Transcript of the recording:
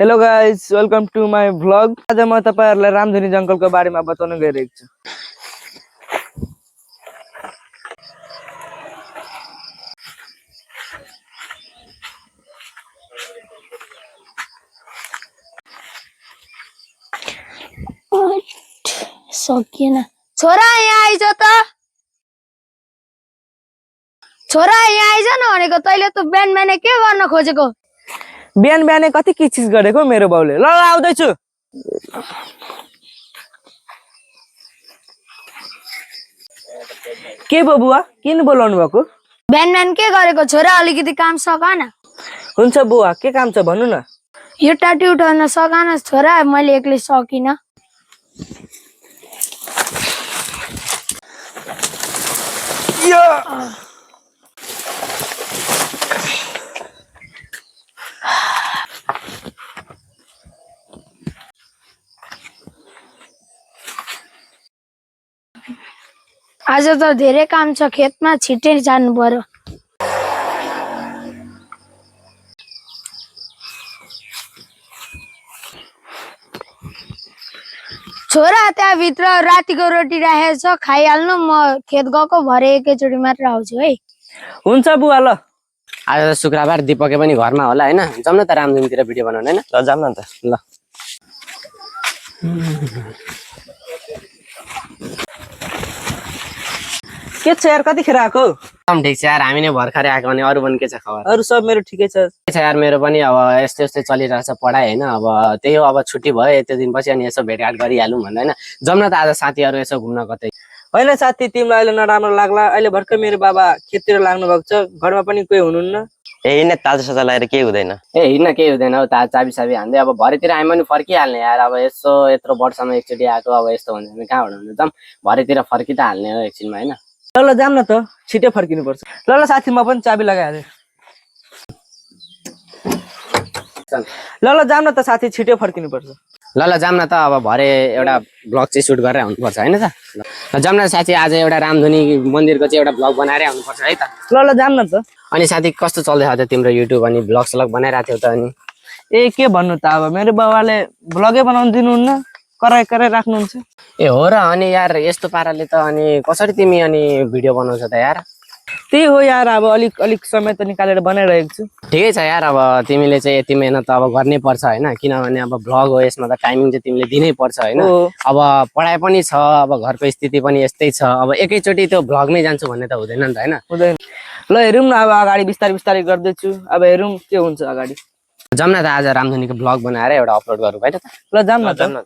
Hello guys, welcome to my vlog. आज म तपाईहरुलाई रामधनी जंगलको बारेमा बताउन गइरहेको छु। सकिएन। छोरा यहाँ आइज त। छोरा यहाँ आइज न भनेको तैले त बिहान बिहान के गर्न खोजेको? बिहान बिहानै कति किचिस गरेको मेरो बाउले। ल आउँदै छु। के भयो बुवा, किन बोलाउनु भएको? बिहान बिहान के गरेको? छोरा अलिकति काम सकान। हुन्छ बुवा, के काम छ भन्नु न। यो टाटी उठाउन सकान छोरा, मैले एक्लै सकिन। आज त धेरै काम छ खेतमा, छिटै जानु पर्यो। छोरा त्यहाँ भित्र रातिको रोटी राखेको छ, खाइहाल्नु। म खेत गएको भरे एकैचोटी मात्र आउँछु है। हुन्छ बुवा। ल आज त शुक्रबार, दिपके पनि घरमा होला हैन। जाउँ न त रामधुनीतिर भिडियो बनाउन हैन। ल जाउँ न त। ल के छ यार, कतिखेर आको? एकदम ठीक छ यार, हामी नै भर्खरै आएको भने अरु पनि के छ खबर? अरु सब मेरो ठिकै छ। के छ यार, मेरो पनि अब यस्तै यस्तै चलिरहेछ पढाइ हैन। अब त्यही हो, अब छुट्टी भयो यति दिनपछि अनि यसो भेटघाट गरिहालौँ भन्दा हैन। जाउँ न त आज साथीहरु यसो घुम्न कतै। हैन साथी, तिमीलाई अहिले नराम्रो लाग्ला। अहिले भर्खर मेरो बाबा खेततिर लाग्नु भएको छ, घरमा पनि कोही हुनुहुन्न। ए हिँड्ने ताजा साजा लगाएर केही हुँदैन। ए हिँड्न केही हुँदैन हौ, चाबी साबी हान्दै अब भरेतिर हामी पनि फर्किहाल्ने यार। अब यसो यत्रो वर्षमा एकचोटि आएको, अब यस्तो हुन्छ भने कहाँबाट हुन्छ। जाउँ भरेतिर फर्कि त हाल्ने हो एकछिनमा हैन। ल ल जाम न त, छिटै फर्किनु पर्छ। ल ल साथी, म पनि चाबी लगाइहालेँ। ल ल जाम न त साथी, छिटै फर्किनु पर्छ। ल ल जाम न त। अब भरे एउटा ब्लग चाहिँ सुट गरेर आउनुपर्छ हैन त। ल जाम न साथी, आज एउटा रामधुनी मन्दिरको चाहिँ एउटा ब्लग बनाएरै आउनुपर्छ है त। ल ल जाम न त। अनि साथी कस्तो चल्दैछ त तिम्रो युट्युब अनि ब्लग सलग बनाइरहेको थियौ त? अनि ए के भन्नु त, अब मेरो बाबाले भ्लगै बनाउन दिनुहुन्न, कराई कराई राख्नुहुन्छ। ए हो र। अनि यार यस्तो पाराले त अनि कसरी तिमी अनि भिडियो बनाउँछ त यार? त्यही हो यार, अब अलिक अलिक समय त निकालेर बनाइरहेको छु। ठिकै छ यार, अब तिमीले चाहिँ यति मेहनत त अब गर्नै पर्छ हैन। किनभने अब भ्लग हो, यसमा त टाइमिङ चाहिँ तिमीले दिनै पर्छ हैन। अब पढाइ पनि छ, अब घरको स्थिति पनि यस्तै छ। अब एकैचोटि त्यो भ्लगमै जान्छु भन्ने त हुँदैन नि त हैन। हुँदैन। ल हेरौँ न, अब अगाडि बिस्तारै बिस्तारै गर्दैछु। अब हेरौँ के हुन्छ अगाडि। जाम न त आज रामधुनीको ब्लग बनाएर एउटा अपलोड गरौँ है त। ल जाम न त।